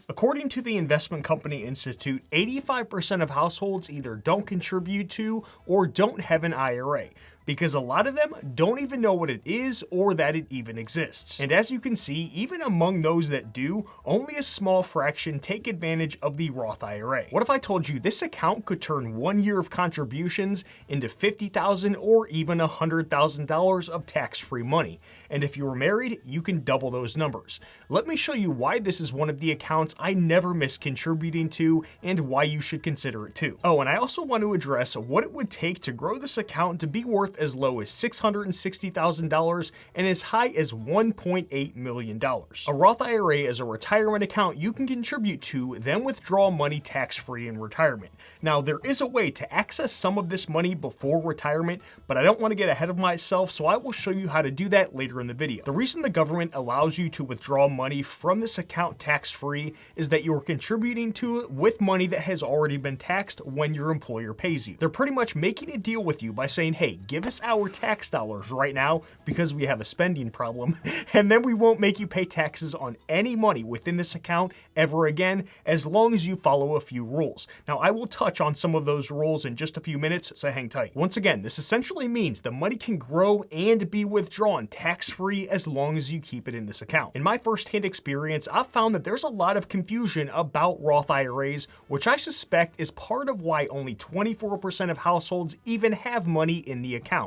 According to the Investment Company Institute, 85% of households either don't contribute to or don't have an IRA, because a lot of them don't even know what it is or that it even exists. And as you can see, even among those that do, only a small fraction take advantage of the Roth IRA. What if I told you this account could turn 1 year of contributions into $50,000 or even $100,000 of tax-free money? And if you were married, you can double those numbers. Let me show you why this is one of the accounts I never miss contributing to and why you should consider it too. Oh, and I also want to address what it would take to grow this account to be worth as low as $660,000 and as high as $1.8 million. A Roth IRA is a retirement account you can contribute to, then withdraw money tax-free in retirement. Now, there is a way to access some of this money before retirement, but I don't want to get ahead of myself, so I will show you how to do that later in the video. The reason the government allows you to withdraw money from this account tax-free is that you're contributing to it with money that has already been taxed when your employer pays you. They're pretty much making a deal with you by saying, hey, give us our tax dollars right now because we have a spending problem, and then we won't make you pay taxes on any money within this account ever again, as long as you follow a few rules. Now, I will touch on some of those rules in just a few minutes, so hang tight. Once again, this essentially means the money can grow and be withdrawn tax-free as long as you keep it in this account. In my first-hand experience, I've found that there's a lot of confusion about Roth IRAs, which I suspect is part of why only 24% of households even have money in the account.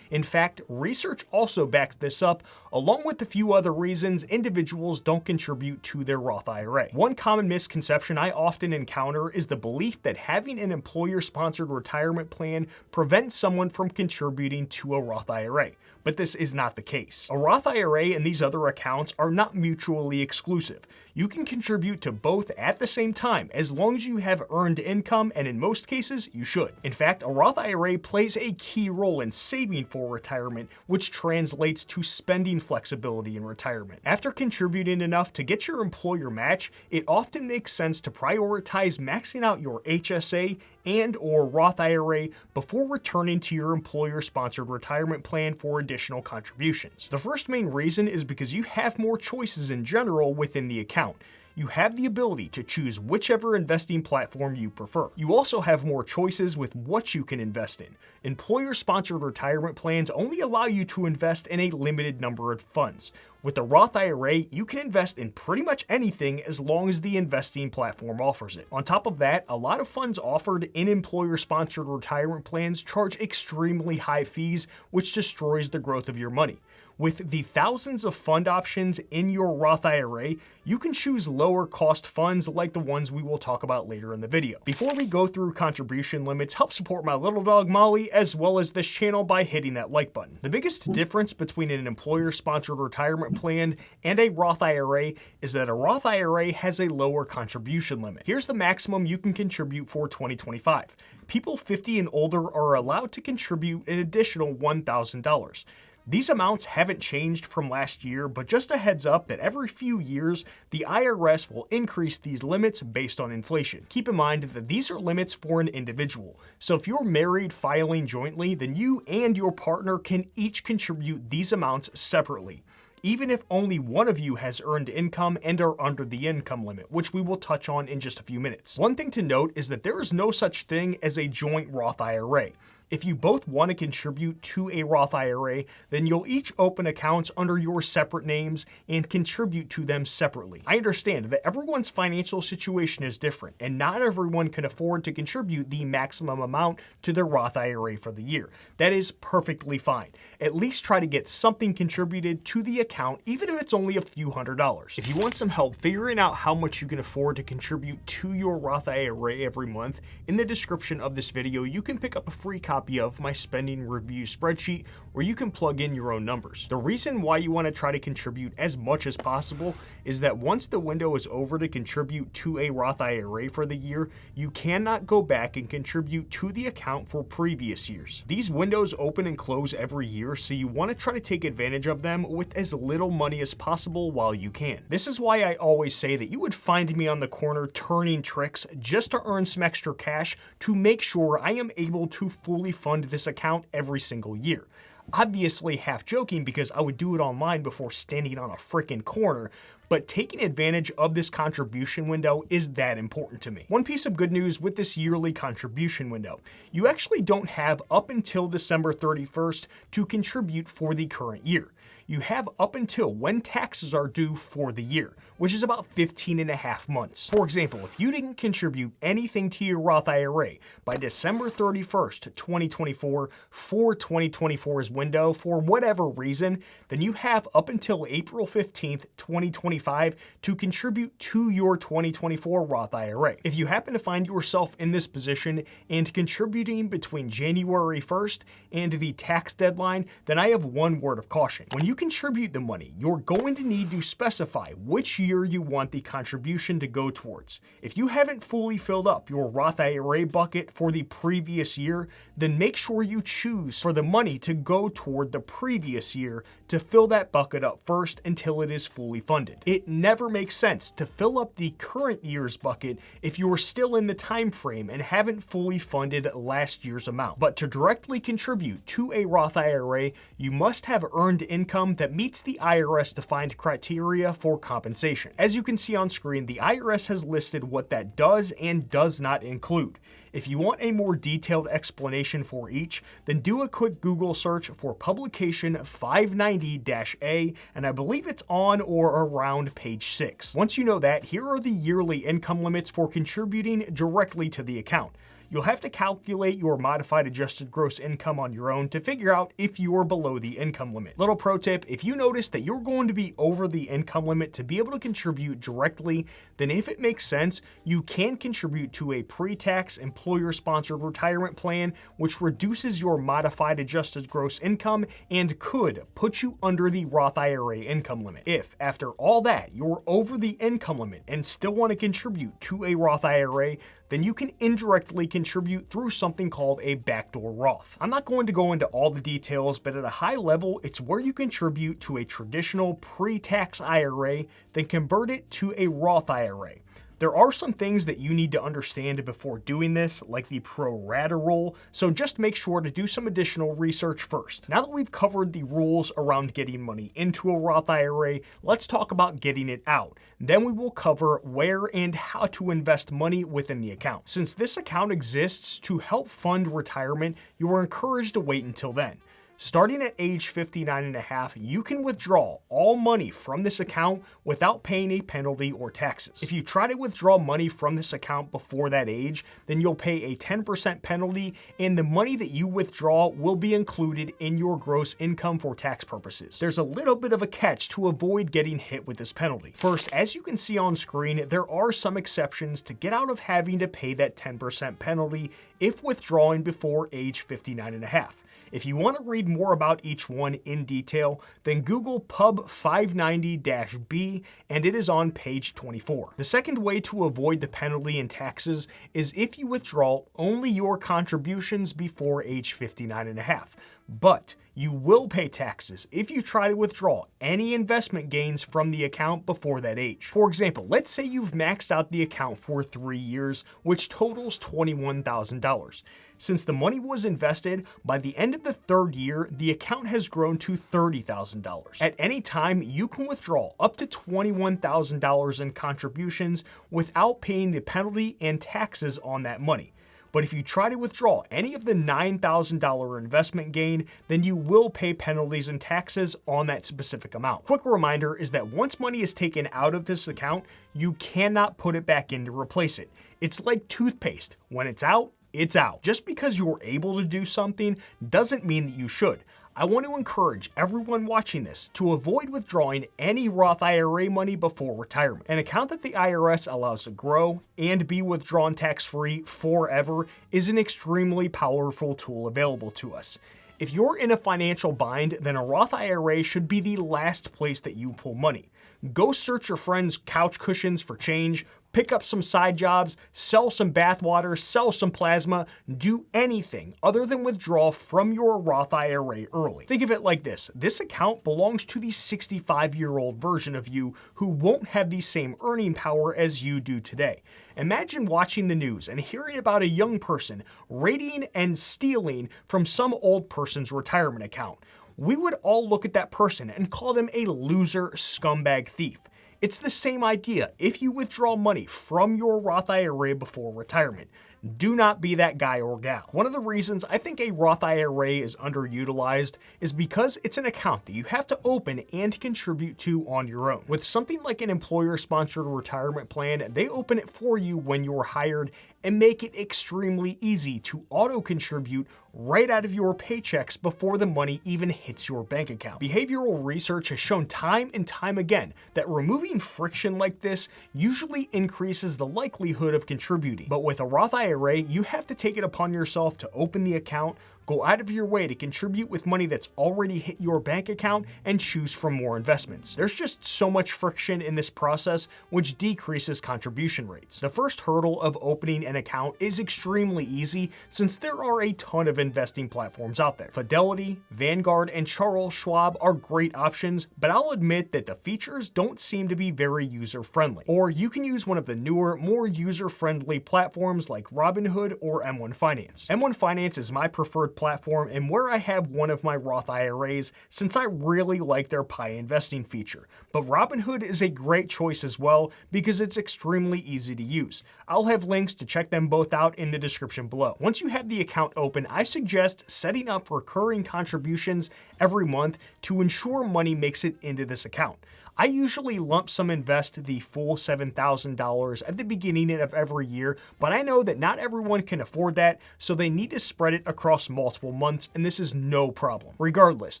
In fact, research also backs this up, along with a few other reasons individuals don't contribute to their Roth IRA. One common misconception I often encounter is the belief that having an employer-sponsored retirement plan prevents someone from contributing to a Roth IRA. But this is not the case. A Roth IRA and these other accounts are not mutually exclusive. You can contribute to both at the same time as long as you have earned income, and in most cases, you should. In fact, a Roth IRA plays a key role in saving for retirement, which translates to spending flexibility in retirement. After contributing enough to get your employer match, it often makes sense to prioritize maxing out your HSA and or Roth IRA before returning to your employer-sponsored retirement plan for additional contributions. The first main reason is because you have more choices in general within the account. You have the ability to choose whichever investing platform you prefer. You also have more choices with what you can invest in. Employer-sponsored retirement plans only allow you to invest in a limited number of funds. With the Roth IRA, you can invest in pretty much anything as long as the investing platform offers it. On top of that, a lot of funds offered in employer-sponsored retirement plans charge extremely high fees, which destroys the growth of your money. With the thousands of fund options in your Roth IRA, you can choose lower cost funds like the ones we will talk about later in the video. Before we go through contribution limits, help support my little dog Molly as well as this channel by hitting that like button. The biggest difference between an employer-sponsored retirement plan and a Roth IRA is that a Roth IRA has a lower contribution limit. Here's the maximum you can contribute for 2025. People 50 and older are allowed to contribute an additional $1,000. These amounts haven't changed from last year, but just a heads up that every few years, the IRS will increase these limits based on inflation. Keep in mind that these are limits for an individual. So if you're married filing jointly, then you and your partner can each contribute these amounts separately, even if only one of you has earned income and are under the income limit, which we will touch on in just a few minutes. One thing to note is that there is no such thing as a joint Roth IRA. If you both want to contribute to a Roth IRA, then you'll each open accounts under your separate names and contribute to them separately. I understand that everyone's financial situation is different, and not everyone can afford to contribute the maximum amount to their Roth IRA for the year. That is perfectly fine. At least try to get something contributed to the account, even if it's only a few $100s. If you want some help figuring out how much you can afford to contribute to your Roth IRA every month, in the description of this video, you can pick up a free copy of my spending review spreadsheet where you can plug in your own numbers. The reason why you want to try to contribute as much as possible is that once the window is over to contribute to a Roth IRA for the year, you cannot go back and contribute to the account for previous years. These windows open and close every year, so you want to try to take advantage of them with as little money as possible while you can. This is why I always say that you would find me on the corner turning tricks just to earn some extra cash to make sure I am able to fully fund this account every single year. Obviously half joking because I would do it online before standing on a freaking corner, but taking advantage of this contribution window is that important to me. One piece of good news with this yearly contribution window, you actually don't have up until December 31st to contribute for the current year. You have up until when taxes are due for the year, which is about 15 and a half months. For example, if you didn't contribute anything to your Roth IRA by December 31st, 2024 for 2024's window for whatever reason, then you have up until April 15th, 2025 to contribute to your 2024 Roth IRA. If you happen to find yourself in this position and contributing between January 1st and the tax deadline, then I have one word of caution. When you contribute the money, you're going to need to specify which year you want the contribution to go towards. If you haven't fully filled up your Roth IRA bucket for the previous year, then make sure you choose for the money to go toward the previous year to fill that bucket up first until it is fully funded. It never makes sense to fill up the current year's bucket if you are still in the time frame and haven't fully funded last year's amount. But to directly contribute to a Roth IRA, you must have earned income that meets the IRS defined criteria for compensation. As you can see on screen, the IRS has listed what that does and does not include. If you want a more detailed explanation for each, then do a quick Google search for publication 590-A, and I believe it's on or around page 6. Once you know that, here are the yearly income limits for contributing directly to the account. You'll have to calculate your modified adjusted gross income on your own to figure out if you're below the income limit. Little pro tip, if you notice that you're going to be over the income limit to be able to contribute directly, then if it makes sense, you can contribute to a pre-tax employer-sponsored retirement plan, which reduces your modified adjusted gross income and could put you under the Roth IRA income limit. If, after all that, you're over the income limit and still want to contribute to a Roth IRA, then you can indirectly contribute through something called a backdoor Roth. I'm not going to go into all the details, but at a high level, it's where you contribute to a traditional pre-tax IRA, then convert it to a Roth IRA. There are some things that you need to understand before doing this, like the pro rata rule, so just make sure to do some additional research first. Now that we've covered the rules around getting money into a Roth IRA, let's talk about getting it out. Then we will cover where and how to invest money within the account. Since this account exists to help fund retirement, you are encouraged to wait until then. Starting at age 59 and a half, you can withdraw all money from this account without paying a penalty or taxes. If you try to withdraw money from this account before that age, then you'll pay a 10% penalty, and the money that you withdraw will be included in your gross income for tax purposes. There's a little bit of a catch to avoid getting hit with this penalty. First, as you can see on screen, there are some exceptions to get out of having to pay that 10% penalty if withdrawing before age 59 and a half. If you want to read more about each one in detail, then Google Pub 590-B and it is on page 24. The second way to avoid the penalty and taxes is if you withdraw only your contributions before age 59 and a half. But you will pay taxes if you try to withdraw any investment gains from the account before that age. For example, let's say you've maxed out the account for 3 years, which totals $21,000. Since the money was invested, by the end of the third year, the account has grown to $30,000. At any time, you can withdraw up to $21,000 in contributions without paying the penalty and taxes on that money. But if you try to withdraw any of the $9,000 investment gain, then you will pay penalties and taxes on that specific amount. Quick reminder is that once money is taken out of this account, you cannot put it back in to replace it. It's like toothpaste. When it's out, it's out. Just because you're able to do something doesn't mean that you should. I want to encourage everyone watching this to avoid withdrawing any Roth IRA money before retirement. An account that the IRS allows to grow and be withdrawn tax-free forever is an extremely powerful tool available to us. If you're in a financial bind, then a Roth IRA should be the last place that you pull money. Go search your friend's couch cushions for change, pick up some side jobs, sell some bathwater, sell some plasma, do anything other than withdraw from your Roth IRA early. Think of it like this. This account belongs to the 65-year-old version of you who won't have the same earning power as you do today. Imagine watching the news and hearing about a young person raiding and stealing from some old person's retirement account. We would all look at that person and call them a loser, scumbag thief. It's the same idea if you withdraw money from your Roth IRA before retirement. Do not be that guy or gal. One of the reasons I think a Roth IRA is underutilized is because it's an account that you have to open and contribute to on your own. With something like an employer-sponsored retirement plan, they open it for you when you're hired and make it extremely easy to auto-contribute right out of your paychecks before the money even hits your bank account. Behavioral research has shown time and time again that removing friction like this usually increases the likelihood of contributing. But with a Roth IRA, you have to take it upon yourself to open the account, go out of your way to contribute with money that's already hit your bank account, and choose from more investments. There's just so much friction in this process, which decreases contribution rates. The first hurdle of opening an account is extremely easy since there are a ton of investing platforms out there. Fidelity, Vanguard, and Charles Schwab are great options, but I'll admit that the features don't seem to be very user-friendly. Or you can use one of the newer, more user-friendly platforms like Robinhood or M1 Finance. M1 Finance is my preferred platform and where I have one of my Roth IRAs since I really like their pie investing feature. But Robinhood is a great choice as well because it's extremely easy to use. I'll have links to check them both out in the description below. Once you have the account open, I suggest setting up recurring contributions every month to ensure money makes it into this account. I usually lump sum invest the full $7,000 at the beginning of every year, but I know that not everyone can afford that, so they need to spread it across multiple months, and this is no problem. Regardless,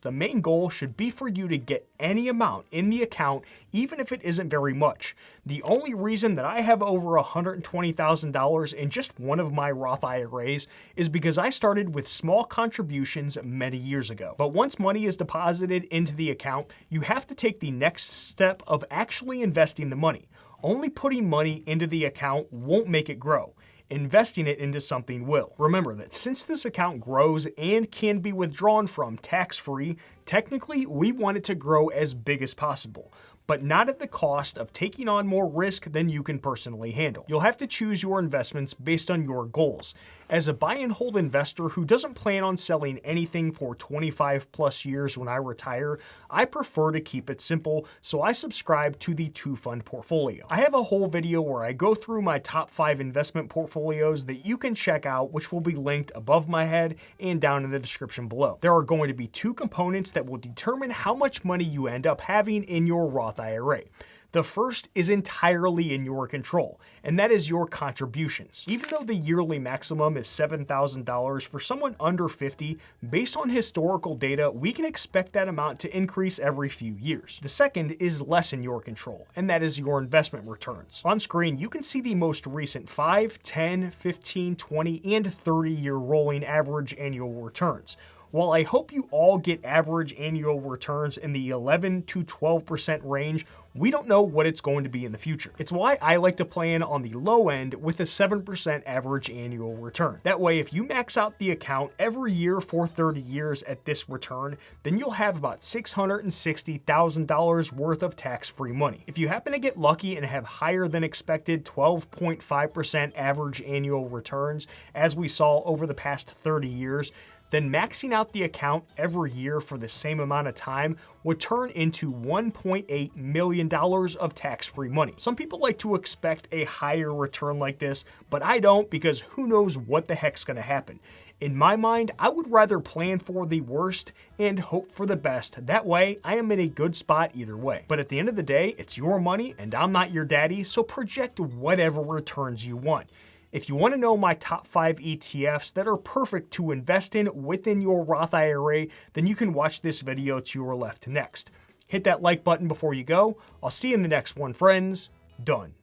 the main goal should be for you to get any amount in the account, even if it isn't very much. The only reason that I have over $120,000 in just one of my Roth IRAs is because I started with small contributions many years ago. But once money is deposited into the account, you have to take the next step of actually investing the money. Only putting money into the account won't make it grow. Investing it into something will. Remember that since this account grows and can be withdrawn from tax-free, technically we want it to grow as big as possible, but not at the cost of taking on more risk than you can personally handle. You'll have to choose your investments based on your goals. As a buy and hold investor who doesn't plan on selling anything for 25 plus years when I retire, I prefer to keep it simple, so I subscribe to the 2-fund portfolio. I have a whole video where I go through my top 5 investment portfolios that you can check out, which will be linked above my head and down in the description below. There are going to be 2 components that will determine how much money you end up having in your Roth IRA. The first is entirely in your control, and that is your contributions. Even though the yearly maximum is $7,000 for someone under 50, based on historical data, we can expect that amount to increase every few years. The second is less in your control, and that is your investment returns. On screen, you can see the most recent 5, 10, 15, 20, and 30-year rolling average annual returns. While I hope you all get average annual returns in the 11 to 12% range, we don't know what it's going to be in the future. It's why I like to plan on the low end with a 7% average annual return. That way, if you max out the account every year for 30 years at this return, then you'll have about $660,000 worth of tax-free money. If you happen to get lucky and have higher than expected 12.5% average annual returns, as we saw over the past 30 years, then maxing out the account every year for the same amount of time would turn into $1.8 million of tax-free money. Some people like to expect a higher return like this, but I don't, because who knows what the heck's gonna happen. In my mind, I would rather plan for the worst and hope for the best. That way, I am in a good spot either way. But at the end of the day, it's your money and I'm not your daddy, so project whatever returns you want. If you want to know my top 5 ETFs that are perfect to invest in within your Roth IRA, then you can watch this video to your left next. Hit that like button before you go. I'll see you in the next one, friends. Done.